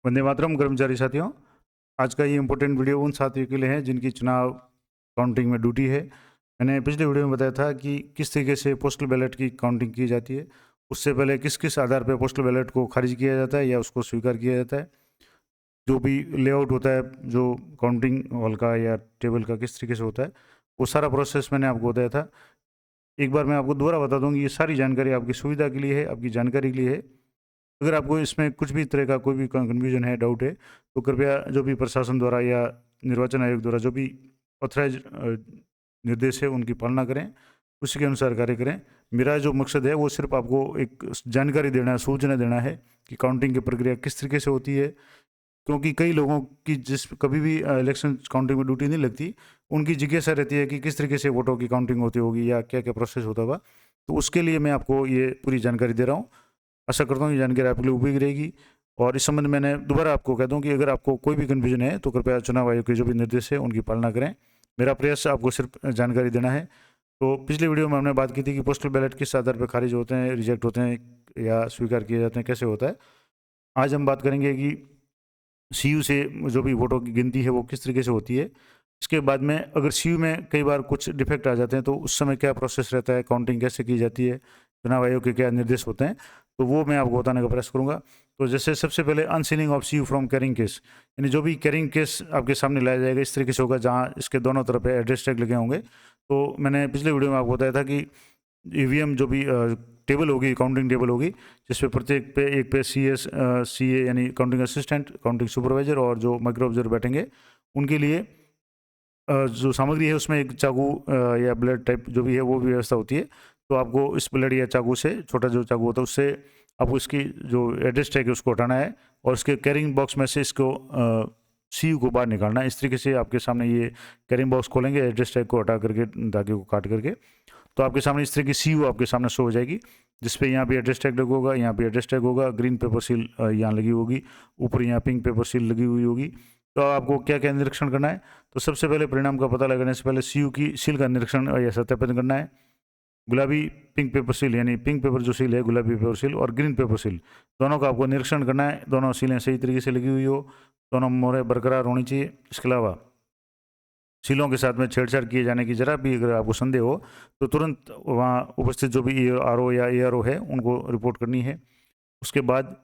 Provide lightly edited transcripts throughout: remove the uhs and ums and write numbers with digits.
वंदे मातरम कर्मचारी साथियों। आज का ये इम्पोर्टेंट वीडियो उन साथियों के लिए है जिनकी चुनाव काउंटिंग में ड्यूटी है। मैंने पिछले वीडियो में बताया था कि किस तरीके से पोस्टल बैलेट की काउंटिंग की जाती है। उससे पहले किस किस आधार पर पोस्टल बैलेट को खारिज किया जाता है या उसको स्वीकार किया जाता है। जो भी लेआउट होता है जो काउंटिंग हॉल का या टेबल का किस तरीके से होता है, वो सारा प्रोसेस मैंने आपको बताया था। एक बार मैं आपको दोबारा बता दूँ, ये सारी जानकारी आपकी सुविधा के लिए है, आपकी जानकारी के लिए है। अगर आपको इसमें कुछ भी तरह का कोई भी कन्फ्यूजन है, डाउट है, तो कृपया जो भी प्रशासन द्वारा या निर्वाचन आयोग द्वारा जो भी ऑथराइज निर्देश है उनकी पालना करें, उसी के अनुसार कार्य करें। मेरा जो मकसद है वो सिर्फ आपको एक जानकारी देना है, सूचना देना है कि काउंटिंग की प्रक्रिया किस तरीके से होती है। क्योंकि कई लोगों की जिस कभी भी इलेक्शन काउंटिंग में ड्यूटी नहीं लगती, उनकी जिज्ञासा रहती है कि किस तरीके से वोटों की काउंटिंग होती होगी या क्या क्या प्रोसेस होता होगा। तो उसके लिए मैं आपको ये पूरी जानकारी दे रहा हूँ। आशा करता हूँ ये जानकारी आपके लिए उपयोगी रहेगी। और इस संबंध में मैंने दोबारा आपको कह दूँ कि अगर आपको कोई भी कन्फ्यूजन है तो कृपया चुनाव आयोग के जो भी निर्देश है उनकी पालना करें। मेरा प्रयास आपको सिर्फ जानकारी देना है। तो पिछले वीडियो में हमने बात की थी कि पोस्टल बैलेट किस आधार पर खारिज होते हैं, रिजेक्ट होते हैं या स्वीकार किए जाते हैं, कैसे होता है। आज हम बात करेंगे कि सीयू से जो भी वोटों की गिनती है वो किस तरीके से होती है। इसके बाद में अगर सीयू में कई बार कुछ डिफेक्ट आ जाते हैं तो उस समय क्या प्रोसेस रहता है, काउंटिंग कैसे की जाती है, चुनाव आयोग के क्या निर्देश होते हैं, तो वो मैं आपको बताने का प्रयास करूंगा। तो जैसे सबसे पहले unsealing of CU from carrying case, यानी जो भी कैरिंग केस आपके सामने लाया जाएगा इस तरीके से होगा जहाँ इसके दोनों तरफ एड्रेस टैग लगे होंगे। तो मैंने पिछले वीडियो में आपको बताया था कि ईवीएम जो भी टेबल होगी, काउंटिंग टेबल होगी, जिसपे प्रत्येक पे एक पे सीए यानी काउंटिंग असिस्टेंट, काउंटिंग सुपरवाइजर और जो माइक्रो ऑब्जर्वर बैठेंगे, उनके लिए जो सामग्री है उसमें एक चाकू या ब्लेड टाइप जो भी है वो भी व्यवस्था होती है। तो आपको इस ब्लेड या चाकू से, छोटा जो चाकू होता है उससे आपको इसकी जो एड्रेस टैग है उसको हटाना है और इसके कैरिंग बॉक्स में से इसको सीयू को बाहर निकालना है। इस तरीके से आपके सामने ये कैरिंग बॉक्स खोलेंगे, एड्रेस टैग को हटा करके, धागे को काट करके, तो आपके सामने इस तरह की सीयू आपके सामने शो हो जाएगी, जिसपे यहाँ पे एड्रेस टैग लगा होगा, यहाँ पे एड्रेस टैग होगा, ग्रीन पेपर सील यहाँ लगी होगी, ऊपर यहाँ पिंक पेपर सील लगी हुई होगी। तो आपको क्या क्या निरीक्षण करना है, तो सबसे पहले परिणाम का पता लगाने से पहले सीयू की सील का निरीक्षण या सत्यापन करना है। गुलाबी पिंक पेपर सील, यानी पिंक पेपर जो सील है, गुलाबी पेपर सील और ग्रीन पेपर सील, दोनों का आपको निरीक्षण करना है। दोनों सीलें सही तरीके से लगी हुई हो, दोनों मोहरें बरकरार होनी चाहिए। इसके अलावा सीलों के साथ में छेड़छाड़ किए जाने की जरा भी अगर आपको संदेह हो तो तुरंत वहाँ उपस्थित जो भी आरओ या एआरओ है उनको रिपोर्ट करनी है। उसके बाद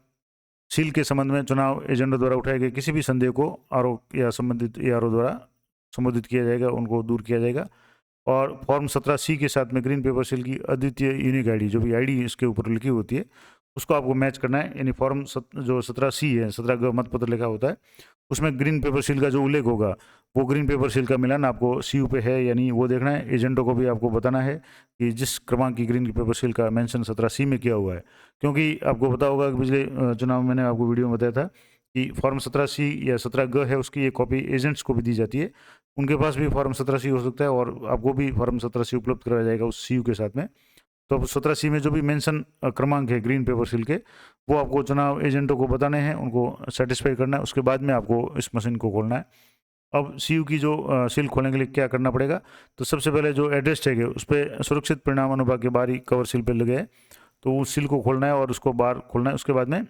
सील के संबंध में चुनाव एजेंटों द्वारा उठाए गए किसी भी संदेह को आरओ या संबंधित एआरओ द्वारा संबोधित किया जाएगा, उनको दूर किया जाएगा। और फॉर्म 17C के साथ में ग्रीन पेपर सील की अद्वितीय यूनिक आईडी, जो भी आईडी इसके ऊपर लिखी होती है, उसको आपको मैच करना है। यानी फॉर्म जो 17C है, 17 मतपत्र लिखा होता है, उसमें ग्रीन पेपर सील का जो उल्लेख होगा वो ग्रीन पेपर सील का मिलान आपको सीयू पे है या नहीं वो देखना है। एजेंटों को भी आपको बताना है कि जिस क्रमांक की ग्रीन पेपर सील का मेंशन 17C में किया हुआ है, क्योंकि आपको पता होगा कि पिछले चुनाव में मैंने आपको वीडियो में बताया था कि फॉर्म 17C या 17G है, उसकी एक कॉपी एजेंट्स को भी दी जाती है। उनके पास भी फॉर्म 17C हो सकता है और आपको भी फॉर्म 17C उपलब्ध कराया जाएगा उस सीयू के साथ में। तो अब 17C में जो भी मेंशन क्रमांक है ग्रीन पेपर सील के, वो आपको चुनाव एजेंटों को बताने हैं, उनको सेटिस्फाई करना है। उसके बाद में आपको इस मशीन को खोलना है। अब सीयू की जो सील खोलने के लिए क्या करना पड़ेगा, तो सबसे पहले जो एड्रेस टैग है उस पर सुरक्षित परिणाम अनुभाग के बाहरी कवर सील पर लगे है, तो उस सील को खोलना है और उसको बाहर खोलना है। उसके बाद में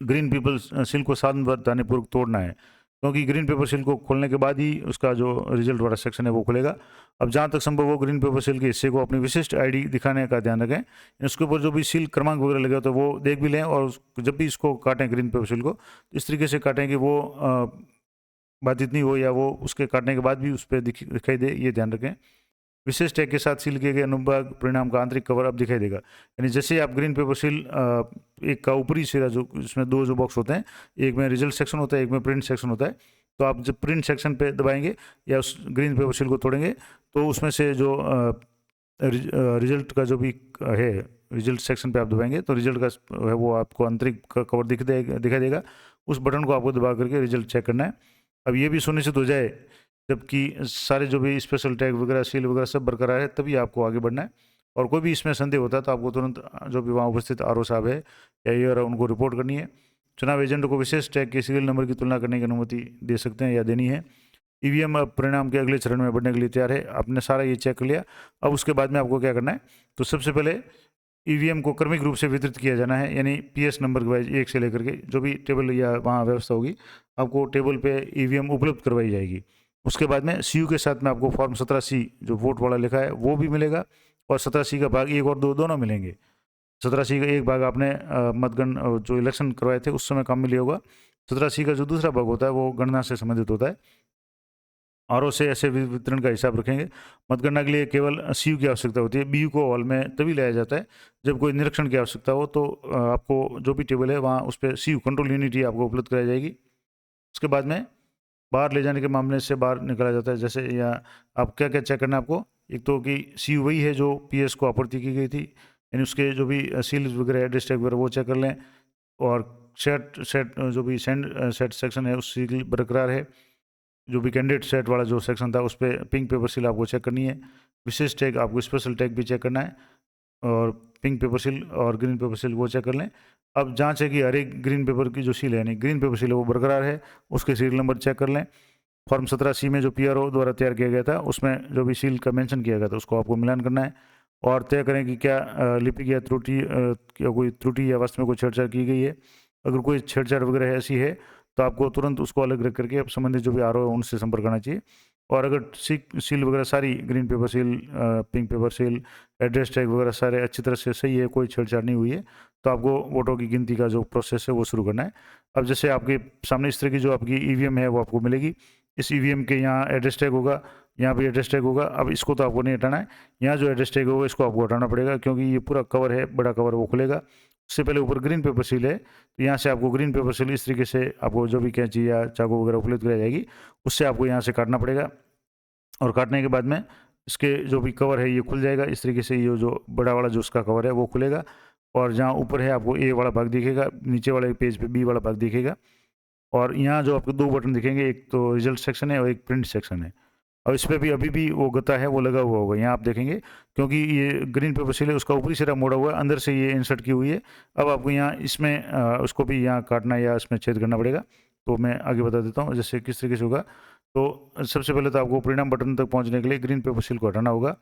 ग्रीन पेपर सील को सावधानीपूर्वक तोड़ना है, क्योंकि ग्रीन पेपर सील को खोलने के बाद ही उसका जो रिजल्ट वाला सेक्शन है वो खुलेगा। अब जहाँ तक संभव हो ग्रीन पेपर सील के हिस्से को अपनी विशिष्ट आईडी दिखाने का ध्यान रखें। इसके ऊपर जो भी सील क्रमांक वगैरह लगे तो वो देख भी लें, और जब भी इसको काटें ग्रीन पेपर सील को, इस तरीके से काटें कि वो बाधित नहीं हो या वो उसके काटने के बाद भी उस पर दिखाई दे, ये ध्यान रखें। विशेष टैग के साथ सील किए गए अनुभाग परिणाम का आंतरिक कवर अब दिखाई देगा। यानी जैसे आप ग्रीन पेपर सील एक का ऊपरी सिरा जो इसमें दो जो बॉक्स होते हैं, एक में रिजल्ट सेक्शन होता है, एक में प्रिंट सेक्शन होता है, तो आप जब प्रिंट सेक्शन पे दबाएंगे या उस ग्रीन पेपर सील को तोड़ेंगे तो उसमें से जो रिजल्ट का जो भी है, रिजल्ट सेक्शन पे आप दबाएंगे तो रिजल्ट का है वो आपको आंतरिक कवर दिखाई देगा। उस बटन को आपको दबा करके रिजल्ट चेक करना है। अब ये भी सुनिश्चित हो जाए जबकि सारे जो भी स्पेशल टैग वगैरह सील वगैरह सब बरकरार है, तभी आपको आगे बढ़ना है। और कोई भी इसमें संदेह होता है तो आपको तुरंत जो भी वहाँ उपस्थित आरओ साहब है या ये उनको रिपोर्ट करनी है। चुनाव एजेंट को विशेष टैग के सीरियल नंबर की तुलना करने की अनुमति दे सकते हैं या देनी है। ईवीएम अब परिणाम के अगले चरण में बढ़ने के लिए तैयार है। आपने सारा ये चेक कर लिया। अब उसके बाद में आपको क्या करना है, तो सबसे पहले ईवीएम को क्रमिक रूप से वितरित किया जाना है, यानी पीएस नंबर के वाइज 1 से लेकर के जो भी टेबल या वहाँ व्यवस्था होगी आपको टेबल पे ईवीएम उपलब्ध करवाई जाएगी। उसके बाद में सीयू के साथ में आपको फॉर्म 17C जो वोट वाला लिखा है वो भी मिलेगा, और 17C का भाग 1 और 2 दोनों मिलेंगे। 17C का एक भाग आपने जो इलेक्शन करवाए थे उस समय काम में लिया होगा। 17C का जो दूसरा भाग होता है वो गणना से संबंधित होता है। आरओ से ऐसे वितरण का हिसाब रखेंगे। मतगणना के लिए केवल सीयू की आवश्यकता होती है। बीयू को हॉल में तभी लाया जाता है जब कोई निरीक्षण की आवश्यकता हो, तो आपको जो भी टेबल है वहाँ उस पर सीयू कंट्रोल यूनिट ही आपको उपलब्ध कराई जाएगी। उसके बाद में बाहर ले जाने के मामले से बाहर निकाला जाता है। जैसे या आप क्या क्या चेक करना है आपको, एक तो कि सीयू वही है जो पीएस को आपूर्ति की गई थी, यानी उसके जो भी सील्स वगैरह एड्रेस टैग वगैरह वो चेक कर लें, और सेट जो भी सेट सेक्शन है उस सील बरकरार है। जो भी कैंडिडेट सेट वाला जो सेक्शन था उस पर पिंक पेपर सील आपको चेक करनी है। विशेष टैग आपको स्पेशल टैग भी चेक करना है, और पिंक पेपर सील और ग्रीन पेपर सील वो चेक कर लें। अब जांच है कि हर एक ग्रीन पेपर की जो सील है, यानी ग्रीन पेपर सील है वो बरकरार है, उसके सीरियल नंबर चेक कर लें। फॉर्म 17C में जो पीआरओ द्वारा तैयार किया गया था उसमें जो भी सील का मेंशन किया गया था उसको आपको मिलान करना है, और तय करें कि क्या लिपिक या त्रुटि या कोई त्रुटि या वस्तु में कोई छेड़छाड़ की गई है। अगर कोई छेड़छाड़ वगैरह ऐसी है तो आपको तुरंत उसको अलग रख करके अब संबंधित जो भी आरओ है उनसे संपर्क करना चाहिए। और अगर सील वगैरह सारी green paper seal, pink paper seal, address tag वगैरह सारे अच्छी तरह से सही है, कोई छेड़छाड़ नहीं हुई है, तो आपको वोटों की गिनती का जो प्रोसेस है वो शुरू करना है। अब जैसे आपके सामने इस तरह की जो आपकी ईवीएम है वो आपको मिलेगी। इस ईवीएम के यहाँ एड्रेस टैग होगा, यहाँ भी एड्रेस टैग होगा। अब इसको तो आपको नहीं हटाना है, यहाँ जो एड्रेस टैग होगा इसको आपको हटाना पड़ेगा, क्योंकि ये पूरा कवर है, बड़ा कवर वो खुलेगा। उससे पहले ऊपर ग्रीन पेपर सील है, तो यहाँ से आपको ग्रीन पेपर सील इस तरीके से आपको जो भी कैंची या चाकू वगैरह उपलब्ध कराई जाएगी उससे आपको यहाँ से काटना पड़ेगा, और काटने के बाद में इसके जो भी कवर है ये खुल जाएगा। इस तरीके से ये जो बड़ा वाला जो उसका कवर है वो खुलेगा, और जहाँ ऊपर है आपको ए वाला भाग दिखेगा, नीचे वाले पेज पे बी वाला भाग दिखेगा, और यहाँ जो आपको 2 बटन दिखेंगे, एक तो रिजल्ट सेक्शन है और एक प्रिंट सेक्शन है। और इस पर भी अभी भी वो गत्ता है वो लगा हुआ होगा, यहाँ आप देखेंगे, क्योंकि ये ग्रीन पेपर सील है उसका ऊपरी सिरा मोड़ा हुआ है, अंदर से ये इंसर्ट की हुई है। अब आपको यहाँ इसमें उसको भी यहाँ काटना या इसमें छेद करना पड़ेगा। तो मैं आगे बता देता हूँ जैसे किस तरीके से होगा। तो सबसे पहले तो आपको परिणाम बटन तक पहुँचने के लिए ग्रीन पेपर सील को हटाना होगा।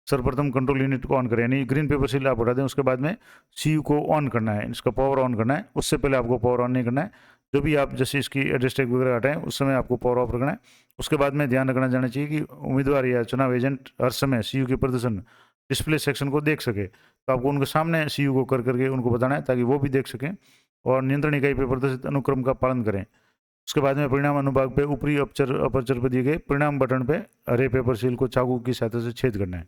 सर्वप्रथम कंट्रोल यूनिट को ऑन करें, यानी ग्रीन पेपर सील आप हटा दें। उसके बाद में सीयू को ऑन करना है, इसका पावर ऑन करना है। उससे पहले आपको पावर ऑन नहीं करना है। जो भी आप जैसे इसकी एड्रेस टैग वगैरह हटाएं उस समय आपको पावर ऑफ रखना है। उसके बाद में ध्यान रखना जाना चाहिए कि उम्मीदवार या चुनाव एजेंट हर समय सीयू के प्रदर्शन डिस्प्ले सेक्शन को देख सके, तो आपको उनके सामने सीयू को कर करके उनको बताना है ताकि वो भी देख सकें, और नियंत्रण इकाई पर प्रदर्शित अनुक्रम का पालन करें। उसके बाद में परिणाम अनुभाग पे ऊपरी अपर्चर पर दिए गए परिणाम बटन पे हरे पेपर सील को चाकू की सहायता से छेद करना है।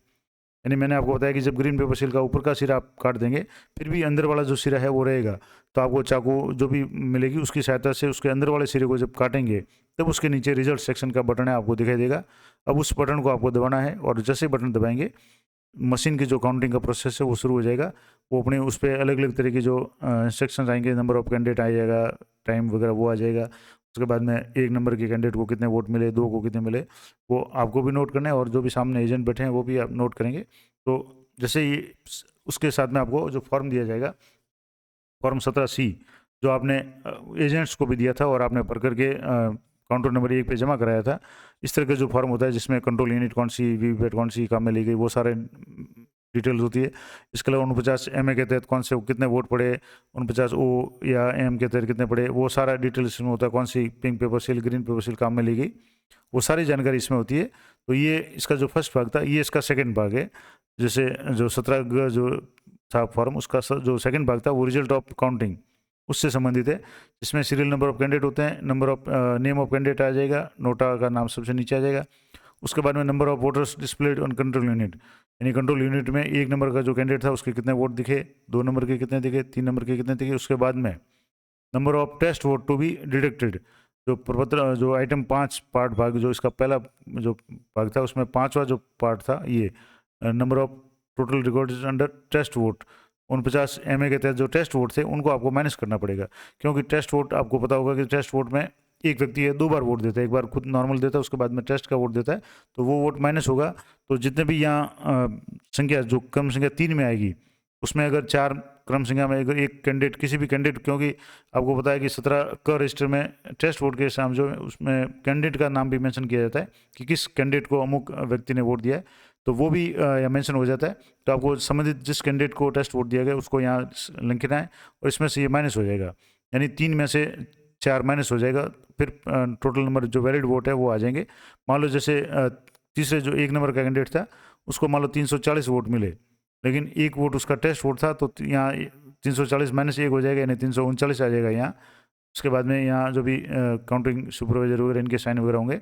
यानी मैंने आपको बताया कि जब ग्रीन पेपर सील का ऊपर का सिरा आप काट देंगे फिर भी अंदर वाला जो सिरा है वो रहेगा, तो आपको चाकू जो भी मिलेगी उसकी सहायता से उसके अंदर वाले सिरे को जब काटेंगे तब उसके नीचे रिजल्ट सेक्शन का बटन है आपको दिखाई देगा। अब उस बटन को आपको दबाना है, और जैसे बटन दबाएंगे मशीन की जो काउंटिंग का प्रोसेस है वो शुरू हो जाएगा। वो अपने उस पर अलग अलग तरह के जो इंस्ट्रक्शन आएंगे, नंबर ऑफ कैंडिडेट आ जाएगा, टाइम वगैरह वो आ जाएगा। उसके बाद में 1 नंबर के कैंडिडेट को कितने वोट मिले, 2 को कितने मिले, वो आपको भी नोट करना है, और जो भी सामने एजेंट बैठे हैं वो भी आप नोट करेंगे। तो जैसे ये उसके साथ में आपको जो फॉर्म दिया जाएगा, फॉर्म 17C, जो आपने एजेंट्स को भी दिया था और आपने भर करके काउंटर नंबर 1 पे जमा कराया था, इस तरह का जो फॉर्म होता है जिसमें कंट्रोल यूनिट कौन सी, वीवीपैट कौन सी काम में ली गई, वो सारे डिटेल्स होती है। इसके अलावा 49 MA के तहत कौन से कितने वोट पड़े, 49 O या M के तहत कितने पड़े, वो सारा डिटेल्स इसमें होता है। कौन सी pink paper seal, green paper seal काम में ली गई, वो सारी जानकारी इसमें होती है। तो ये इसका जो फर्स्ट भाग था, ये इसका सेकेंड भाग है। जैसे जो 17 जो था फॉर्म, उसका जो सेकेंड भाग था वो रिजल्ट ऑफ काउंटिंग उससे संबंधित है, जिसमें सीरियल नंबर ऑफ कैंडिडेट होते हैं, number of name of candidate आ जाएगा, नोटा का नाम सबसे नीचे आ जाएगा। उसके बाद में number of voters displayed on control unit, यानी कंट्रोल यूनिट में 1 नंबर का जो कैंडिडेट था उसके कितने वोट दिखे, 2 नंबर के कितने दिखे, 3 नंबर के कितने दिखे। उसके बाद में number of test vote to be deducted, जो प्रपत्र जो आइटम 5 पार्ट भाग, जो इसका पहला जो भाग था उसमें 5वां जो पार्ट था, ये number of total record under test vote, 49 MA के तहत जो टेस्ट वोट थे उनको आपको माइनस करना पड़ेगा, क्योंकि टेस्ट वोट आपको पता होगा कि टेस्ट वोट में एक व्यक्ति है 2 बार वोट देता है, एक बार खुद नॉर्मल देता है उसके बाद में टेस्ट का वोट देता है, तो वो वोट माइनस होगा। तो जितने भी यहाँ संख्या जो क्रम संख्या 3 में आएगी, उसमें अगर 4 क्रम संख्या में अगर एक कैंडिडेट, किसी भी कैंडिडेट, क्योंकि आपको पता है कि 17 का रजिस्टर में टेस्ट वोट के सामने जो उसमें कैंडिडेट का नाम भी मेंशन किया जाता है कि किस कैंडिडेट को अमुक व्यक्ति ने वोट दिया है, तो वो भी यहाँ मेंशन हो जाता है। तो आपको संबंधित जिस कैंडिडेट को टेस्ट वोट दिया गया उसको यहाँ लिखना है और इसमें से ये माइनस हो जाएगा, यानी 3 में से 4 माइनस हो जाएगा, फिर टोटल नंबर जो वैलिड वोट है वो आ जाएंगे। मान लो जैसे तीसरे जो 1 नंबर का कैंडिडेट था उसको मान लो 340 वोट मिले, लेकिन एक वोट उसका टेस्ट वोट था, तो यहाँ 340 माइनस 1 हो जाएगा, यानी 339 आ जाएगा यहाँ। उसके बाद में यहाँ जो भी काउंटिंग सुपरवाइजर वगैरह इनके साइन वगैरह होंगे।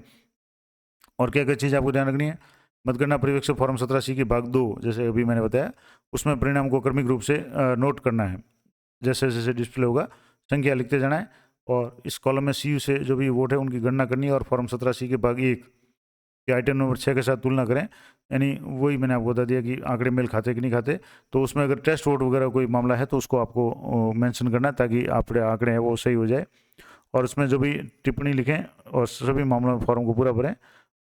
और क्या क्या चीज़ आपको ध्यान रखनी है, मतगणना पर्यवेक्षक फॉर्म 17C की भाग 2 जैसे अभी मैंने बताया, उसमें परिणाम को क्रमिक रूप से नोट करना है, जैसे जैसे डिस्प्ले होगा संख्या लिखते जाना है। और इस कॉलम में CU से जो भी वोट है उनकी गणना करनी है और फॉर्म 17C के भाग 1 के आइटम नंबर 6 के साथ तुलना करें, यानी वही मैंने आपको बता दिया कि आंकड़े मेल खाते कि नहीं खाते। तो उसमें अगर टेस्ट वोट वगैरह कोई मामला है तो उसको आपको मेंशन करना है ताकि आपके आंकड़े हैं वो सही हो जाए। और उसमें जो भी टिप्पणी लिखें और सभी मामलों में फॉर्म को पूरा भरें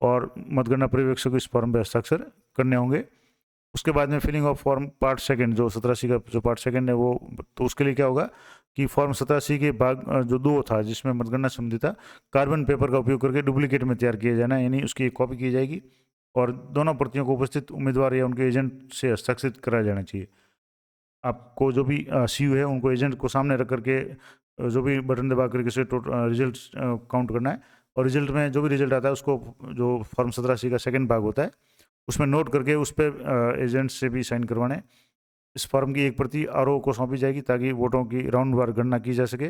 और मतगणना पर्यवेक्षक को इस फॉर्म पर हस्ताक्षर करने होंगे। उसके बाद में filling of form part second जो 17C का जो पार्ट सेकंड है वो, तो उसके लिए क्या होगा कि फॉर्म 17C के भाग जो 2 था जिसमें मतगणना संबंधी था, कार्बन पेपर का उपयोग करके डुप्लीकेट में तैयार किया जाना है, यानी उसकी एक कॉपी की जाएगी और दोनों प्रतियों को उपस्थित उम्मीदवार या उनके एजेंट से हस्ताक्षरित कराया जाना चाहिए। आपको जो भी CU है उनको एजेंट को सामने रख करके जो भी बटन दबा करके से रिजल्ट काउंट करना है और रिजल्ट में जो भी रिजल्ट आता है उसको जो फॉर्म 17C का सेकंड भाग होता है उसमें नोट करके उस पर एजेंट से भी साइन करवाने। इस फॉर्म की एक प्रति RO को सौंपी जाएगी ताकि वोटों की राउंडवार गणना की जा सके।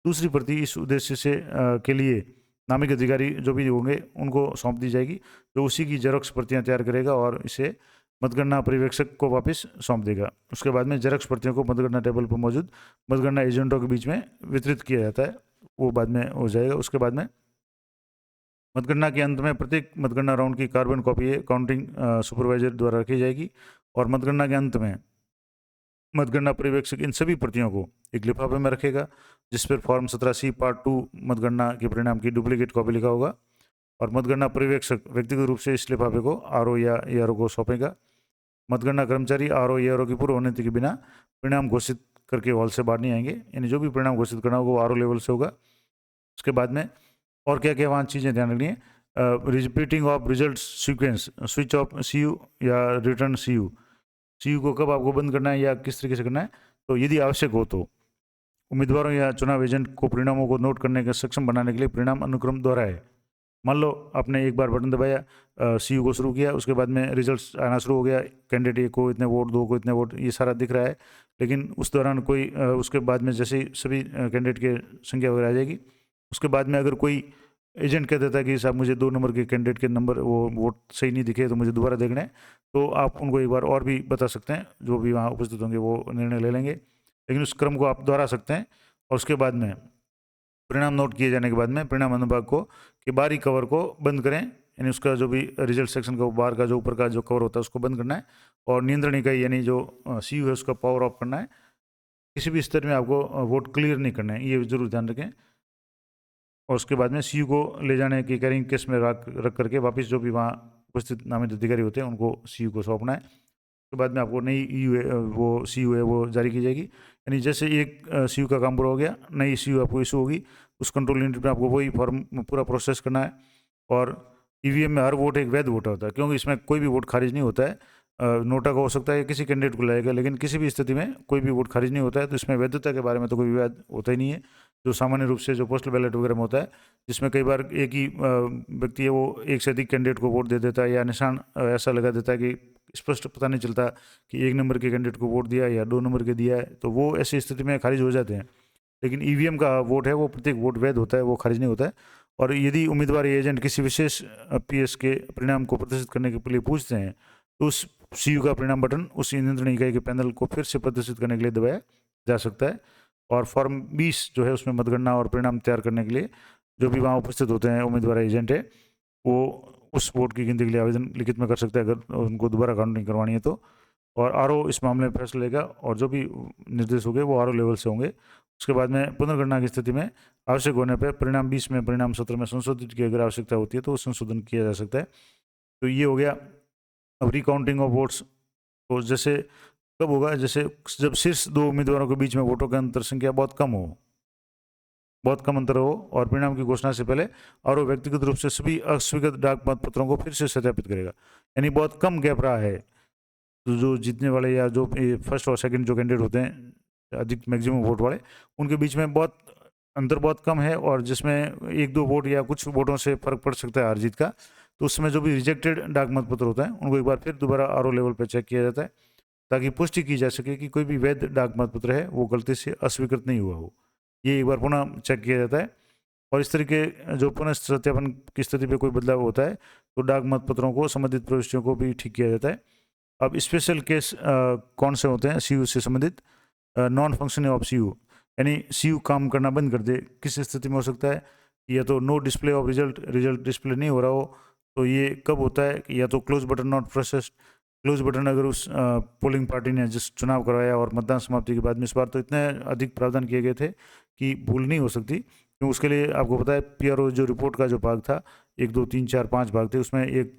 दूसरी प्रति इस उद्देश्य से के लिए नामित अधिकारी जो भी होंगे उनको सौंप दी जाएगी, जो उसी की जेरोक्स प्रतियां तैयार करेगा और इसे मतगणना पर्यवेक्षक को वापस सौंप देगा। उसके बाद में जेरोक्स प्रतियों को मतगणना टेबल पर मौजूद मतगणना एजेंटों के बीच में वितरित किया जाता है, वो बाद में हो जाएगा। उसके बाद में मतगणना के अंत में प्रत्येक मतगणना राउंड की कार्बन कॉपी काउंटिंग सुपरवाइजर द्वारा रखी जाएगी और मतगणना के अंत में मतगणना पर्यवेक्षक इन सभी प्रतियों को एक लिफाफे में रखेगा जिस पर फॉर्म 17C पार्ट 2 मतगणना के परिणाम की डुप्लीकेट कॉपी लिखा होगा और मतगणना पर्यवेक्षक व्यक्तिगत रूप से इस लिफाफे को RO या ARO को सौंपेगा। मतगणना कर्मचारी RO या ARO की पूर्व अनुमति के बिना परिणाम घोषित करके हॉल से बाहर नहीं आएंगे, यानी जो भी परिणाम घोषित करना होगा वो RO लेवल से होगा। उसके बाद में और क्या क्या वहाँ चीज़ें ध्यान रखनी है, repeating of result sequence, switch off CU या रिटर्न CU को कब आपको बंद करना है या किस तरीके से करना है, तो यदि आवश्यक हो तो उम्मीदवारों या चुनाव एजेंट को परिणामों को नोट करने के सक्षम बनाने के लिए परिणाम अनुक्रम दोहराए। मान लो आपने एक बार बटन दबाया, CU को शुरू किया, उसके बाद में रिजल्ट आना शुरू हो गया, कैंडिडेट को इतने वोट, 2 को इतने वोट, ये सारा दिख रहा है, लेकिन उस दौरान कोई उसके बाद में जैसे ही सभी कैंडिडेट के संख्या वगैरह आ जाएगी, उसके बाद में अगर कोई एजेंट कह देता है कि साहब मुझे 2 नंबर के कैंडिडेट के नंबर वो वोट सही नहीं दिखे तो मुझे दोबारा देखना है, तो आप उनको एक बार और भी बता सकते हैं, जो भी वहाँ उपस्थित होंगे वो निर्णय ले लेंगे, लेकिन उस क्रम को आप दोहरा सकते हैं। और उसके बाद में परिणाम नोट किए जाने के बाद में परिणाम अनुभाग को कि बाहरी कवर को बंद करें, यानी उसका जो भी रिजल्ट सेक्शन का बाहर का जो ऊपर का जो कवर होता है उसको बंद करना है और नियंत्रण इकाई यानी जो CU है उसका पावर ऑफ करना है। किसी भी स्तर में आपको वोट क्लियर नहीं करना है, ये जरूर ध्यान रखें। और उसके बाद में CU को ले जाने की कैरिंग केस में रख करके वापस जो भी वहाँ उपस्थित नामित अधिकारी होते हैं उनको CU को सौंपना है। उसके बाद में आपको नई वो CU है वो जारी की जाएगी, यानी जैसे एक CU का काम पूरा हो गया, नई CU आपको इशू होगी, उस कंट्रोल यूनिट में आपको वही फॉर्म पूरा प्रोसेस करना है। और EVM में हर वोट एक वैध वोट होता है, क्योंकि इसमें कोई भी वोट खारिज नहीं होता है। नोटा का हो सकता है किसी कैंडिडेट को लगेगा, लेकिन किसी भी स्थिति में कोई भी वोट खारिज नहीं होता है, तो इसमें वैधता के बारे में तो कोई विवाद होता ही नहीं है, जो सामान्य रूप से जो पोस्टल बैलेट वगैरह में होता है, जिसमें कई बार एक ही व्यक्ति है वो एक से अधिक कैंडिडेट को वोट दे देता है या निशान ऐसा लगा देता है कि स्पष्ट पता नहीं चलता कि 1 नंबर के कैंडिडेट को वोट दिया या 2 नंबर के दिया है, तो वो ऐसी स्थिति में खारिज हो जाते हैं। लेकिन EVM का वोट है वो प्रत्येक वोट वैध होता है, वो खारिज नहीं होता है। और यदि उम्मीदवार या एजेंट किसी विशेष PS के परिणाम को प्रदर्शित करने के लिए पूछते हैं तो उस CU का परिणाम बटन उस नियंत्रण इकाई के पैनल को फिर से प्रदर्शित करने के लिए दबाया जा सकता है। और फॉर्म 20 जो है उसमें मतगणना और परिणाम तैयार करने के लिए जो भी वहाँ उपस्थित होते हैं उम्मीदवार एजेंट है वो उस वोट की गिनती के लिए आवेदन लिखित में कर सकते हैं अगर उनको दोबारा काउंटिंग करवानी है तो। और RO इस मामले में फैसला लेगा और जो भी निर्देश होंगे वो RO लेवल से होंगे। उसके बाद में पुनर्गणना की स्थिति में आवश्यक होने पर परिणाम 20 में परिणाम 17 में संशोधित की अगर आवश्यकता होती है तो संशोधन किया जा सकता है। तो ये हो गया। अब रिकाउंटिंग ऑफ वोट्स तो जैसे कब होगा, जैसे जब शीर्ष 2 उम्मीदवारों के बीच में वोटों का अंतर संख्या बहुत कम हो, बहुत कम अंतर हो और परिणाम की घोषणा से पहले आरओ व्यक्तिगत रूप से सभी अस्वीकृत डाक मतपत्रों को फिर से सत्यापित करेगा। यानी बहुत कम गैप रहा है। तो जो जीतने वाले या जो फर्स्ट और सेकंड जो कैंडिडेट होते हैं अधिक मैक्सिमम वोट वाले, उनके बीच में बहुत अंतर बहुत कम है, और जिसमें 1-2 वोट या कुछ वोटों से फर्क पड़ सकता है हार जीत का, तो उसमें जो भी रिजेक्टेड डाक मतपत्र होता है उनको एक बार फिर दोबारा आरओ लेवल पर चेक किया जाता है, ताकि पुष्टि की जा सके कि कोई भी वैध डाक मतपत्र है वो गलती से अस्वीकृत नहीं हुआ हो। ये एक बार पुनः चेक किया जाता है, और इस तरीके जो पुनः सत्यापन की स्थिति पे कोई बदलाव होता है तो डाक मतपत्रों को संबंधित प्रविष्टियों को भी ठीक किया जाता है। अब स्पेशल केस कौन से होते हैं सीयू से संबंधित? नॉन फंक्शनिंग ऑफ सीयू, यानी सीयू काम करना बंद कर दे। किस स्थिति में हो सकता है? या तो no display of result display नहीं हो रहा हो, तो ये कब होता है? या तो close button not processed. Close button अगर उस पोलिंग पार्टी ने जिस चुनाव करवाया और मतदान समाप्ति के बाद में, इस बार तो इतने अधिक प्रावधान किए गए थे कि भूल नहीं हो सकती, क्योंकि उसके लिए आपको पता है पीआरओ जो रिपोर्ट का जो भाग था, 1, 2, 3, 4, 5 भाग थे, उसमें एक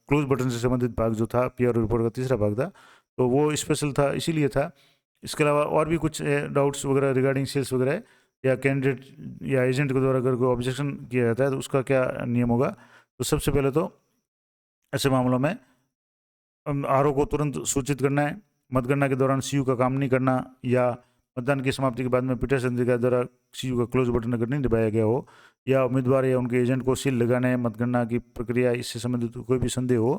क्लोज बटन से संबंधित भाग जो था पीआरओ रिपोर्ट का तीसरा भाग था, तो वो स्पेशल था, इसीलिए था। इसके अलावा और भी कुछ डाउट्स वगैरह रिगार्डिंग सेल्स वगैरह, या कैंडिडेट या एजेंट के द्वारा अगर कोई ऑब्जेक्शन किया जाता है तो उसका क्या नियम होगा? तो सबसे पहले तो ऐसे मामलों में आरओ को तुरंत सूचित करना है। मतगणना के दौरान सीयू का काम नहीं करना, या मतदान की समाप्ति के बाद में पीठासीन अधिकारी द्वारा सीयू का क्लोज बटन अगर नहीं दबाया गया हो, या उम्मीदवार या उनके एजेंट को सील लगाने, मतगणना की प्रक्रिया इससे संबंधित कोई भी संदेह हो,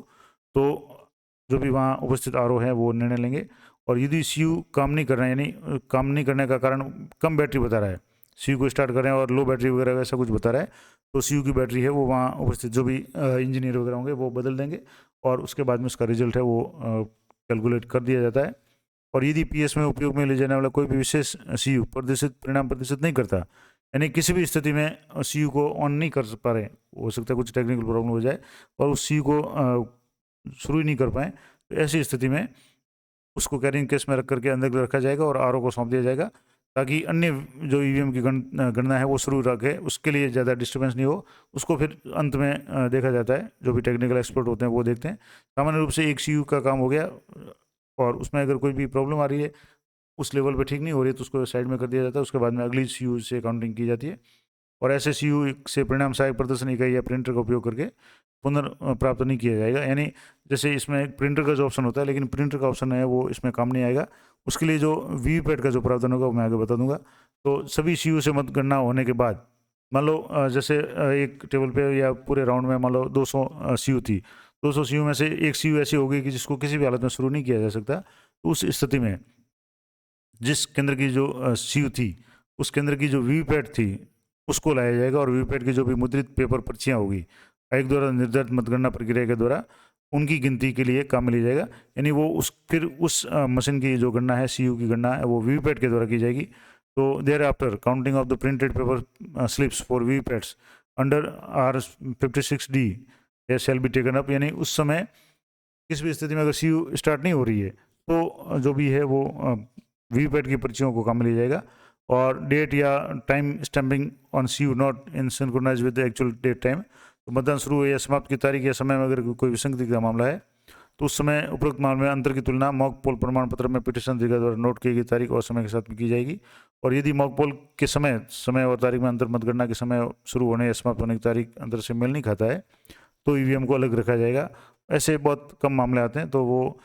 तो जो भी वहाँ उपस्थित आरओ है वो निर्णय लेंगे। और यदि सीयू काम नहीं कर रहा है, यानी काम नहीं करने का कारण कम बैटरी बता रहा है, सीयू को स्टार्ट कर रहे हैं और लो बैटरी वगैरह ऐसा कुछ बता रहा है, तो सीयू की बैटरी है वो वहाँ उपस्थित जो भी इंजीनियर वगैरह होंगे वो बदल देंगे, और उसके बाद में उसका रिजल्ट है वो कैलकुलेट कर दिया जाता है। और यदि पीएस में उपयोग में ले जाने वाला कोई भी विशेष सीयू परिणाम प्रदर्शित नहीं करता, यानी किसी भी स्थिति में सीयू को ऑन नहीं कर पा रहे, हो सकता है कुछ टेक्निकल प्रॉब्लम हो जाए और उस सीयू को शुरू ही नहीं कर पाए, तो ऐसी स्थिति में उसको कैरिंग केस में रख करके अंदर रखा जाएगा और आरओ को सौंप दिया जाएगा, ताकि अन्य जो ईवीएम की गणना है वो शुरू रखे, उसके लिए ज़्यादा डिस्टर्बेंस नहीं हो। उसको फिर अंत में देखा जाता है, जो भी टेक्निकल एक्सपर्ट होते हैं वो देखते हैं। सामान्य रूप से एक सीयू का काम हो गया, और उसमें अगर कोई भी प्रॉब्लम आ रही है, उस लेवल पे ठीक नहीं हो रही है, तो उसको साइड में कर दिया जाता है। उसके बाद में अगली सीयू से काउंटिंग की जाती है, और ऐसे सीयू से परिणाम सहायक प्रदर्शन इकाई या प्रिंटर का उपयोग करके पुनर्प्राप्त नहीं किया जाएगा। यानी जैसे इसमें प्रिंटर का जो ऑप्शन होता है, लेकिन प्रिंटर का ऑप्शन है वो इसमें काम नहीं आएगा। उसके लिए जो वीवीपैट का जो प्रावधान होगा वो मैं आगे बता दूंगा। तो सभी सीयू से मतगणना होने के बाद, मान लो जैसे एक टेबल पे या पूरे राउंड में मान लो 200 सीयू थी, 200 सीयू में से एक सीयू ऐसी होगी कि जिसको किसी भी हालत में शुरू नहीं किया जा सकता, तो उस स्थिति में जिस केंद्र की जो सीयू थी, उस केंद्र की जो वीवीपैट थी उसको लाया जाएगा, और वीवीपैट की जो भी मुद्रित पेपर पर्चियाँ होगी आयोग द्वारा निर्धारित मतगणना प्रक्रिया के द्वारा उनकी गिनती के लिए काम में लिया जाएगा। यानी वो फिर उस मशीन की जो गणना है, सीयू की गणना है, वो वीवीपैट के द्वारा की जाएगी। तो thereafter counting of the printed paper slips for VVPATs under R56D shall be taken up. यानी उस समय किस भी स्थिति में अगर सीयू स्टार्ट नहीं हो रही है, तो जो भी है वो वीवीपैट की पर्चियों को काम में लिया जाएगा, और डेट या time stamping on CU not in synchronize with the actual date time. तो मतदान शुरू हुए या समाप्त की तारीख या समय में अगर कोई विसंगति का मामला है, तो उस समय उपरोक्त मामले में अंतर की तुलना मॉक पोल प्रमाण पत्र में पिटीशन अधिकारी द्वारा नोट की गई तारीख और समय के साथ में की जाएगी। और यदि मॉक पोल के समय और तारीख में अंतर मतगणना के समय शुरू होने या समाप्त होने की तारीख अंतर से मेल नहीं खाता है, तो ईवीएम को अलग रखा जाएगा। ऐसे बहुत कम मामले आते हैं, तो वो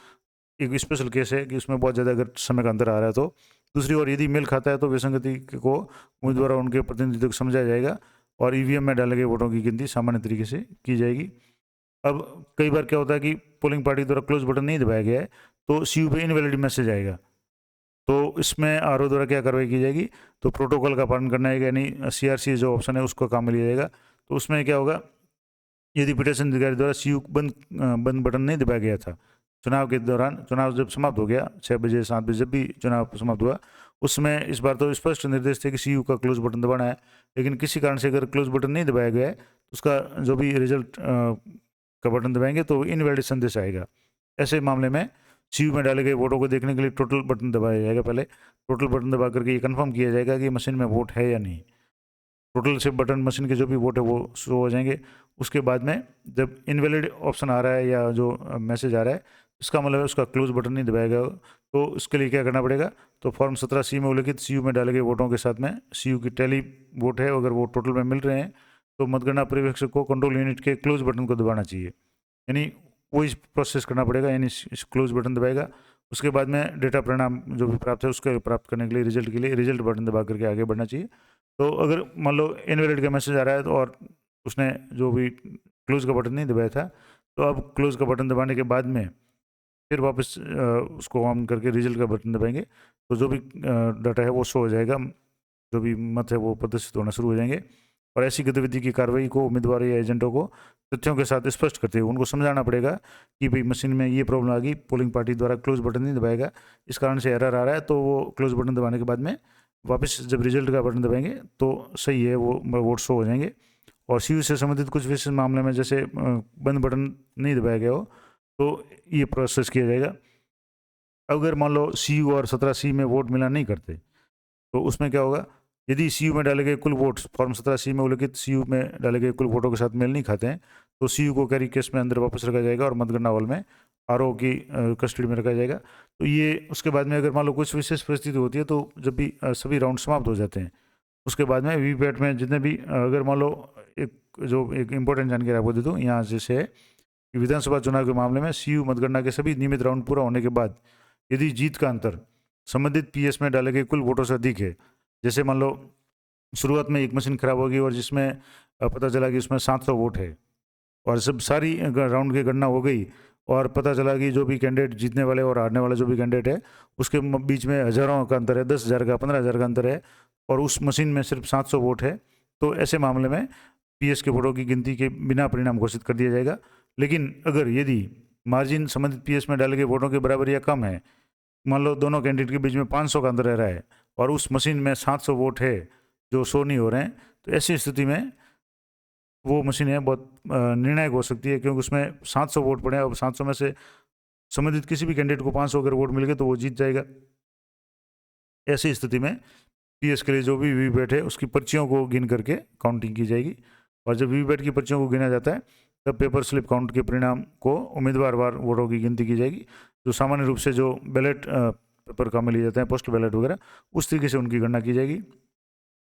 एक स्पेशल केस है कि उसमें बहुत ज़्यादा अगर समय का अंतर आ रहा है तो। दूसरी ओर यदि मेल खाता है तो विसंगति को उम्मीदवार उनके प्रतिनिधित्व को समझा जाएगा, और ईवीएम में डाले गए वोटों की गिनती सामान्य तरीके से की जाएगी। अब कई बार क्या होता है कि पोलिंग पार्टी द्वारा क्लोज बटन नहीं दबाया गया है, तो सीयू पे इनवैलिड मैसेज आएगा। तो इसमें आरओ द्वारा क्या कार्रवाई की जाएगी? तो प्रोटोकॉल का पालन करना है, यानी CRC जो ऑप्शन है उसको काम में लिया जाएगा। तो उसमें क्या होगा, यदि पीठासीन अधिकारी द्वारा सीयू बंद बटन नहीं दबाया गया था चुनाव के दौरान, चुनाव जब समाप्त हो गया 6 बजे 7 बजे जब भी चुनाव समाप्त हुआ, उसमें इस बार तो स्पष्ट निर्देश थे कि सीयू का क्लोज बटन दबाना है, लेकिन किसी कारण से अगर क्लोज बटन नहीं दबाया गया है, तो उसका जो भी रिजल्ट का बटन दबाएंगे तो इनवैलिड संदेश आएगा। ऐसे मामले में सीयू में डाले गए वोटों को देखने के लिए टोटल बटन दबाया जाएगा। पहले टोटल बटन दबा करके ये कन्फर्म किया जाएगा कि मशीन में वोट है या नहीं। टोटल से बटन मशीन के जो भी वोट है वो शो हो जाएंगे। उसके बाद में जब इनवैलिड ऑप्शन आ रहा है या जो मैसेज आ रहा है, इसका मतलब है उसका क्लोज बटन नहीं दबाएगा। तो इसके लिए क्या करना पड़ेगा, तो फॉर्म 17C में उल्लिखित CU में डाले गए वोटों के साथ में CU की टैली वोट है, अगर वो टोटल में मिल रहे हैं तो मतगणना पर्यवेक्षक को कंट्रोल यूनिट के क्लोज बटन को दबाना चाहिए, यानी वही प्रोसेस करना पड़ेगा, यानी इस क्लोज बटन दबाएगा। उसके बाद में डेटा परिणाम जो भी प्राप्त है उसके प्राप्त करने के लिए रिजल्ट के लिए रिजल्ट बटन दबा करके आगे बढ़ना चाहिए। तो अगर मान लो इनवैलिड का मैसेज आ रहा है तो और उसने जो भी क्लोज का बटन नहीं दबाया था, तो अब क्लोज का बटन दबाने के बाद में फिर वापस उसको ऑन करके रिजल्ट का बटन दबाएंगे तो जो भी डाटा है वो शो हो जाएगा, जो भी मत है वो प्रदर्शित होना शुरू हो जाएंगे। और ऐसी गतिविधि की कार्रवाई को उम्मीदवार या एजेंटों को तथ्यों के साथ स्पष्ट करते हुए उनको समझाना पड़ेगा कि भाई मशीन में ये प्रॉब्लम आ गई, पोलिंग पार्टी द्वारा क्लोज बटन नहीं दबाएगा, इस कारण से एरर आ रहा है, तो वो क्लोज बटन दबाने के बाद में वापस जब रिजल्ट का बटन दबाएंगे तो सही है, वो वोट शो हो जाएंगे। और CU से संबंधित कुछ विशेष मामले में जैसे बंद बटन नहीं दबाया गया हो तो ये प्रोसेस किया जाएगा। अगर मान लो CU और 17C में वोट मिला नहीं करते तो उसमें क्या होगा, यदि CU में डाले गए कुल वोट फॉर्म 17C में उल्लिखित CU में डाले गए कुल वोटों के साथ मेल नहीं खाते हैं तो CU को कैरी केस में अंदर वापस रखा जाएगा और मतगणना हॉल में RO की कस्टडी में रखा जाएगा। तो ये उसके बाद में अगर मान लो कुछ विशेष परिस्थिति होती है तो जब भी सभी राउंड समाप्त हो जाते हैं उसके बाद में वीवीपैट में जितने भी अगर मान लो एक इम्पोर्टेंट जानकारी आपको दे दूँ यहाँ जैसे है कि विधानसभा चुनाव के मामले में CU मतगणना के सभी नियमित राउंड पूरा होने के बाद यदि जीत का अंतर संबंधित PS में डाले गए कुल वोटों से अधिक है, जैसे मान लो शुरुआत में एक मशीन खराब होगी और जिसमें पता चला कि उसमें 700 वोट है और सब सारी राउंड की गणना हो गई और पता चला कि जो भी कैंडिडेट जीतने वाले और हारने वाले जो भी कैंडिडेट है उसके बीच में हज़ारों का अंतर है, 10,000 का 15,000 का अंतर है और उस मशीन में सिर्फ 700 वोट है, तो ऐसे मामले में PS के वोटों की गिनती के बिना परिणाम घोषित कर दिया जाएगा। लेकिन अगर यदि मार्जिन संबंधित PS में डाले गए वोटों के बराबर या कम है, मान लो दोनों कैंडिडेट के बीच में 500 का अंतर रह रहा है और उस मशीन में 700 वोट है जो शो नहीं हो रहे हैं, तो ऐसी स्थिति में वो मशीन है बहुत निर्णायक हो सकती है, क्योंकि उसमें 700 वोट पड़े हैं। अब 700 में से संबंधित किसी भी कैंडिडेट को 500 अगर वोट मिल गए तो वो जीत जाएगा। ऐसी स्थिति में PS के लिए जो भी वीवीपैट है उसकी पर्चियों को गिन करके काउंटिंग की जाएगी और जब वीवीपैट की पर्चियों को गिना जाता है तब पेपर स्लिप काउंट के परिणाम को उम्मीदवार वार वोटों की गिनती की जाएगी। जो सामान्य रूप से जो बैलेट पेपर काम में लिए जाते हैं, पोस्टल बैलेट वगैरह, उस तरीके से उनकी गणना की जाएगी।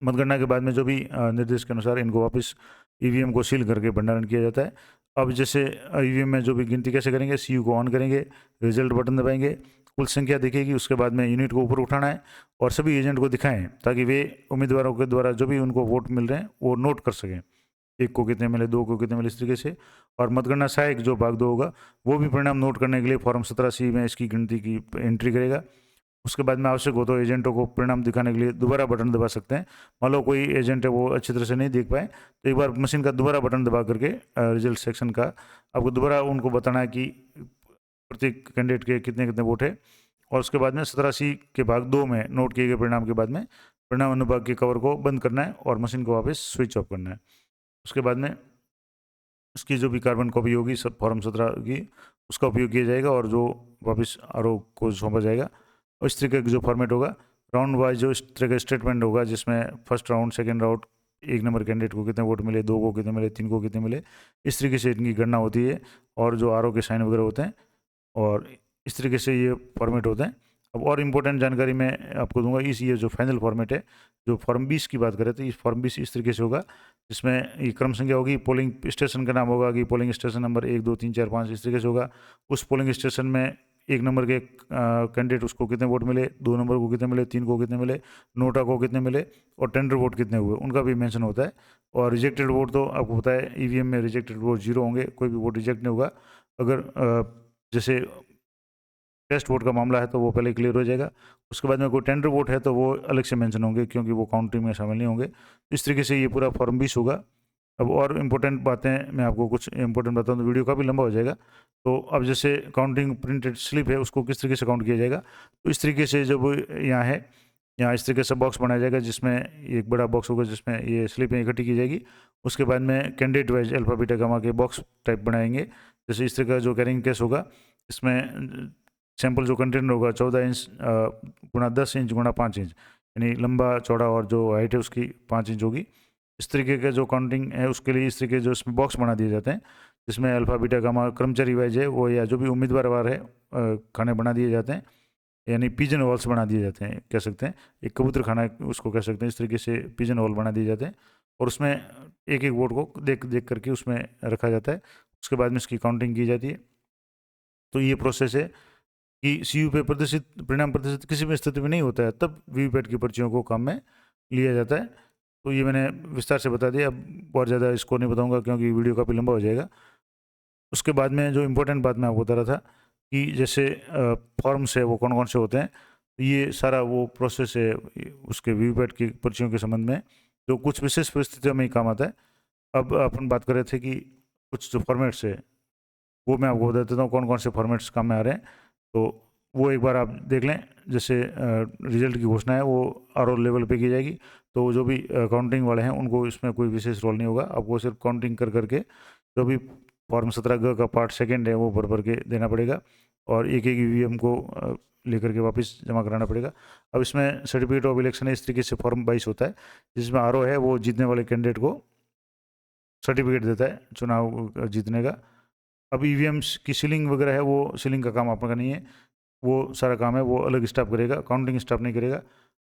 मतगणना के बाद में जो भी निर्देश के अनुसार इनको वापस EVM को सील करके भंडारण किया जाता है। अब जैसे EVM में जो भी गिनती कैसे करेंगे, CU को ऑन करेंगे, रिजल्ट बटन दबाएंगे, कुल संख्या दिखेगी, उसके बाद में यूनिट को ऊपर उठाना है और सभी एजेंट को दिखाएं ताकि वे उम्मीदवारों के द्वारा जो भी उनको वोट मिल रहे हैं वो नोट कर सकें, एक को कितने मिले, दो को कितने मिले, इस तरीके से। और मतगणना सहायक जो भाग 2 होगा वो भी परिणाम नोट करने के लिए फॉर्म 17C में इसकी गिनती की एंट्री करेगा। उसके बाद में आवश्यक हो तो एजेंटों को परिणाम दिखाने के लिए दोबारा बटन दबा सकते हैं। मान लो कोई एजेंट है वो अच्छी तरह से नहीं देख पाए तो एक बार मशीन का दोबारा बटन दबा करके रिजल्ट सेक्शन का आपको दोबारा उनको बताना है कि प्रत्येक कैंडिडेट के कितने कितने वोट है और उसके बाद में 17C के भाग 2 में नोट किए गए परिणाम के बाद में परिणाम अनुभाग के कवर को बंद करना है और मशीन को वापस स्विच ऑफ करना है। उसके बाद में इसकी जो भी कार्बन कॉपी होगी सब फॉर्म 17 की उसका उपयोग किया जाएगा और जो वापस RO को सौंपा जाएगा। और इस तरीके का जो फॉर्मेट होगा राउंड वाइज जो इस तरह का स्टेटमेंट होगा जिसमें first round, second round, 1 number candidate को कितने वोट मिले, 2 को कितने मिले, 3 को कितने मिले, इस तरीके से इनकी गणना होती है और जो RO के साइन वगैरह होते हैं और इस तरीके से ये फॉर्मेट होते हैं। अब और इम्पोर्टेंट जानकारी मैं आपको दूंगा, इस ये जो फाइनल फॉर्मेट है, जो फॉर्म 20 की बात करें तो इस फॉर्म 20 इस तरीके से होगा जिसमें ये क्रम संख्या होगी, पोलिंग स्टेशन का नाम होगा कि पोलिंग स्टेशन नंबर 1 2 3 4 5 इस तरीके से होगा। उस पोलिंग स्टेशन में 1 नंबर के कैंडिडेट उसको कितने वोट मिले, 2 नंबर को कितने मिले, 3 को कितने मिले, नोटा को कितने मिले और टेंडर वोट कितने हुए उनका भी मेंशन होता है। और रिजेक्टेड वोट तो आपको पता है EVM में रिजेक्टेड वोट 0 होंगे, कोई भी वोट रिजेक्ट नहीं होगा। अगर जैसे टेस्ट वोट का मामला है तो वो पहले क्लियर हो जाएगा। उसके बाद में कोई टेंडर वोट है तो वो अलग से मेंशन होंगे क्योंकि वो काउंटिंग में शामिल नहीं होंगे। इस तरीके से ये पूरा फॉर्म 20 होगा। अब और इम्पोर्टेंट बातें मैं आपको कुछ इम्पोर्टेंट बताऊँ तो वीडियो काफ़ी लंबा हो जाएगा। तो अब जैसे काउंटिंग प्रिंटेड स्लिप है उसको किस तरीके से काउंट किया जाएगा, तो इस तरीके से जब यहाँ है, यहाँ इस तरीके से बॉक्स बनाया जाएगा जिसमें एक बड़ा बॉक्स होगा जिसमें ये स्लिपें इकट्ठी की जाएगी। उसके बाद में candidate wise alpha beta gamma के बॉक्स टाइप बनाएंगे। जैसे इस तरह का जो कैरिंग केस होगा इसमें सैंपल जो कंटेनर होगा 14 इंच गुणा 10 इंच गुणा 5 इंच, यानी लंबा चौड़ा और जो हाइट है उसकी 5 इंच होगी। इस तरीके का जो काउंटिंग है उसके लिए इस तरीके जो इसमें बॉक्स बना दिए जाते हैं जिसमें अल्फा बीटा गामा कर्मचारी वाइज है वो या जो भी उम्मीदवार वार है खाने बना दिए जाते हैं, यानी पिजन हॉल्स बना दिए जाते हैं, कह सकते हैं एक कबूतर खाना उसको कह सकते हैं। इस तरीके से पिजन हॉल बना दिए जाते हैं और उसमें एक एक वोट को देख देख करके उसमें रखा जाता है। उसके बाद में इसकी काउंटिंग की जाती है। तो ये प्रोसेस है कि सीयू पे प्रदर्शित परिणाम प्रदर्शित किसी भी स्थिति में नहीं होता है, तब वीवीपैट की पर्चियों को काम में लिया जाता है। तो ये मैंने विस्तार से बता दिया, अब बहुत ज़्यादा इसको नहीं बताऊंगा क्योंकि वीडियो काफ़ी लंबा हो जाएगा। उसके बाद में जो इम्पोर्टेंट बात मैं आपको बता रहा था कि जैसे फॉर्म्स है वो कौन कौन से होते हैं, तो ये सारा वो प्रोसेस है उसके वीवीपैट की पर्चियों के संबंध में जो कुछ विशेष परिस्थितियों में ही काम आता है। अब अपन बात कर रहे थे कि कुछ जो फॉर्मेट्स है वो मैं आपको बता देता हूँ कौन कौन से फॉर्मेट्स काम में आ रहे हैं। तो वो एक बार आप देख लें। जैसे रिजल्ट की घोषणा है वो आरओ लेवल पे की जाएगी, तो जो भी काउंटिंग वाले हैं उनको इसमें कोई विशेष रोल नहीं होगा, आपको सिर्फ काउंटिंग कर करके जो भी फॉर्म 17G का पार्ट सेकंड है वो भर भर के देना पड़ेगा और एक एक ईवीएम को लेकर के वापस जमा कराना पड़ेगा। अब इसमें सर्टिफिकेट ऑफ इलेक्शन इस तरीके से फॉर्म 22 होता है, जिसमें आरओ है वो जीतने वाले कैंडिडेट को सर्टिफिकेट देता है चुनाव जीतने का। अब ईवीएम्स की सीलिंग वगैरह है वो सीलिंग का काम आपका नहीं है, वो सारा काम है वो अलग स्टाफ करेगा, काउंटिंग स्टाफ नहीं करेगा।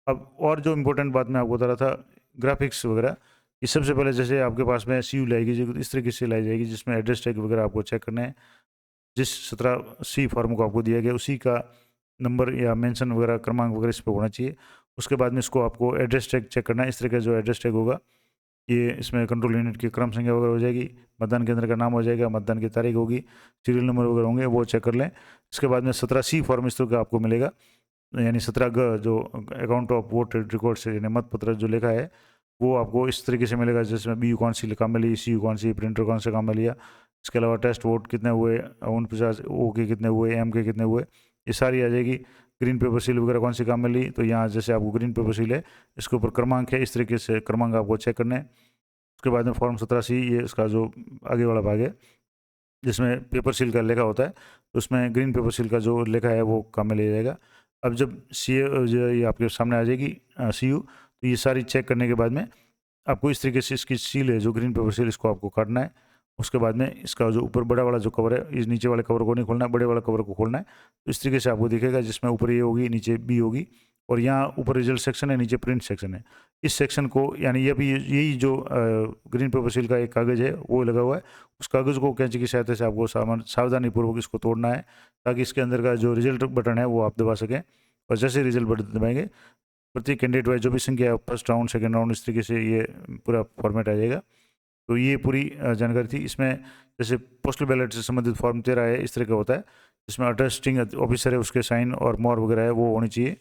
अब और जो इम्पोर्टेंट बात मैं आपको बता रहा था ग्राफिक्स वगैरह, ये सबसे पहले जैसे आपके पास में सीयू लाएगी जो इस तरीके से लाई जाएगी जिसमें एड्रेस टैग वगैरह आपको चेक करना है। जिस 17C फॉर्म को आपको दिया गया उसी का नंबर या मेंशन वगैरह क्रमांक वगैरह इस पर होना चाहिए। उसके बाद में इसको आपको एड्रेस टैग चेक करना है। इस तरह का जो एड्रेस टैग होगा ये इसमें कंट्रोल यूनिट की क्रम संख्या वगैरह हो जाएगी, मतदान केंद्र का नाम हो जाएगा, मतदान की तारीख होगी, सीरियल नंबर वगैरह होंगे, वो चेक कर लें। इसके बाद में 17C फॉर्म इस तरह का आपको मिलेगा, यानी 17G जो अकाउंट ऑफ वोट रिकॉर्ड से यानी मत पत्र जो लिखा है वो आपको इस तरीके से मिलेगा, जिसमें बी कौन सी काम में ली, सी कौन सी, प्रिंटर कौन से काम में लिया, इसके अलावा टेस्ट वोट कितने हुए, 49 ओ के कितने हुए, एम के कितने हुए, ये सारी आ जाएगी। ग्रीन पेपर सील वगैरह कौन सी काम में ली, तो यहाँ जैसे आपको ग्रीन पेपर सील है इसके ऊपर क्रमांक है, इस तरीके से क्रमांक आपको चेक करना है। उसके बाद में फॉर्म 17C ये इसका जो आगे वाला भाग है जिसमें पेपर सील का लेखा होता है, तो उसमें ग्रीन पेपर सील का जो लेखा है वो काम में लिया जाएगा। अब जब ये आपके सामने आ जाएगी सीयू, तो ये सारी चेक करने के बाद में आपको इस तरीके से इसकी सील है जो ग्रीन पेपर सील, इसको आपको काटना है। उसके बाद में इसका जो ऊपर बड़ा वाला जो कवर है, इस नीचे वाले कवर को नहीं खोलना है, बड़े वाला कवर को खोलना है। तो इस तरीके से आपको दिखेगा जिसमें ऊपर ए होगी, नीचे बी होगी और यहाँ ऊपर रिजल्ट सेक्शन है, नीचे प्रिंट सेक्शन है। इस सेक्शन को यानी ये भी यही जो ग्रीन पेपर सील का एक कागज़ है वो लगा हुआ है, उस कागज़ को कैंची की सहायता से आपको सावधानीपूर्वक इसको तोड़ना है ताकि इसके अंदर का जो रिजल्ट बटन है वो आप दबा सकें। और जैसे रिजल्ट बटन दबाएंगे प्रत्येक कैंडिडेट वाइज जो भी संख्या है, फर्स्ट राउंड सेकेंड राउंड, इस तरीके से ये पूरा फॉर्मेट आ जाएगा। तो ये पूरी जानकारी थी। इसमें जैसे पोस्टल बैलेट से संबंधित फॉर्म 13 है, इस तरह का होता है जिसमें अटेस्टिंग ऑफिसर है उसके साइन और मोहर वगैरह है वो होनी चाहिए,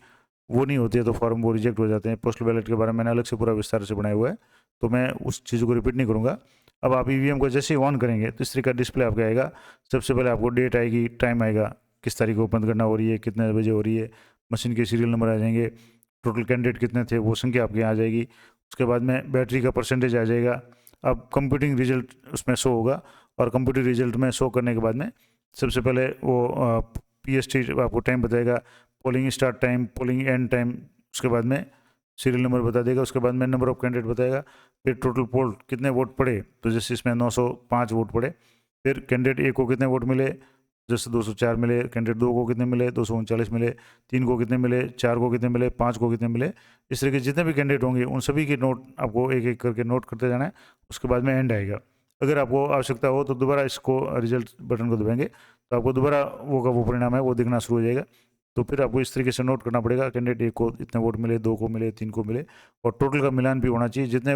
वो नहीं होती है तो फॉर्म वो रिजेक्ट हो जाते हैं। पोस्टल बैलेट के बारे में मैंने अलग से पूरा विस्तार से बनाया हुआ है, तो मैं उस चीज़ को रिपीट नहीं करूँगा। अब आप ईवीएम को जैसे ही ऑन करेंगे तो इस तरह का डिस्प्ले आपका आएगा। सबसे पहले आपको डेट आएगी, टाइम आएगा, किस तारीख को मतगणना हो रही है, कितने बजे हो रही है, मशीन के सीरियल नंबर आ जाएंगे, टोटल कैंडिडेट कितने थे वो संख्या आपके यहाँ आ जाएगी। उसके बाद में बैटरी का परसेंटेज आ जाएगा। अब कंप्यूटिंग रिजल्ट उसमें शो होगा और कंप्यूटर रिजल्ट में शो करने के बाद में सबसे पहले वो PST आपको टाइम बताएगा, polling start time, polling and time. उसके बाद में सीरियल नंबर बता देगा। उसके बाद में नंबर ऑफ कैंडिडेट बताएगा। फिर टोटल पोल कितने वोट पड़े, तो जैसे इसमें 905 वोट पड़े। फिर कैंडिडेट ए को कितने वोट मिले, जैसे 204 मिले। कैंडिडेट 2 को कितने मिले, 239 मिले। 3 को कितने मिले, 4 को कितने मिले, 5 को कितने मिले। इस तरह के जितने भी कैंडिडेट होंगे उन सभी के नोट आपको एक एक करके नोट करते जाना है। उसके बाद में एंड आएगा। अगर आपको आवश्यकता हो तो दोबारा इसको रिजल्ट बटन को दबाएंगे तो आपको दोबारा वो का वो परिणाम है वो दिखना शुरू हो जाएगा। तो फिर आपको इस तरीके से नोट करना पड़ेगा, कैंडिडेट ए को इतने वोट मिले, 2 को मिले, 3 को मिले, और टोटल का मिलान भी होना चाहिए। जितने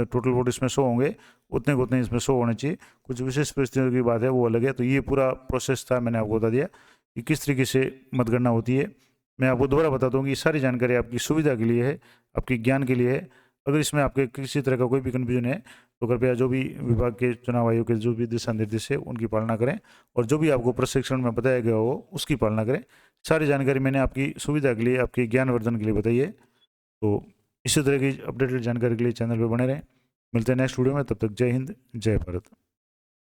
टोटल वोट इसमें शो होंगे उतने को उतने इसमें शो होने चाहिए। कुछ विशेष परिस्थितियों की बात है वो अलग है। तो ये पूरा प्रोसेस था, मैंने आपको बता दिया कि किस तरीके से मतगणना होती है। मैं आपको दोबारा बताता हूँ कि ये सारी जानकारी आपकी सुविधा के लिए है, आपके ज्ञान के लिए है। अगर इसमें आपके किसी तरह का कोई भी कन्फ्यूजन है तो कृपया जो भी विभाग के चुनाव आयोग के जो भी दिशा निर्देश है उनकी पालना करें और जो भी आपको प्रशिक्षण में बताया गया हो उसकी पालना करें। सारी जानकारी मैंने आपकी सुविधा के लिए, आपके ज्ञानवर्धन के लिए बताई है। तो इसी तरह की अपडेटेड जानकारी के लिए चैनल पर बने रहें। मिलते हैं नेक्स्ट वीडियो में, तब तक जय हिंद, जय भारत।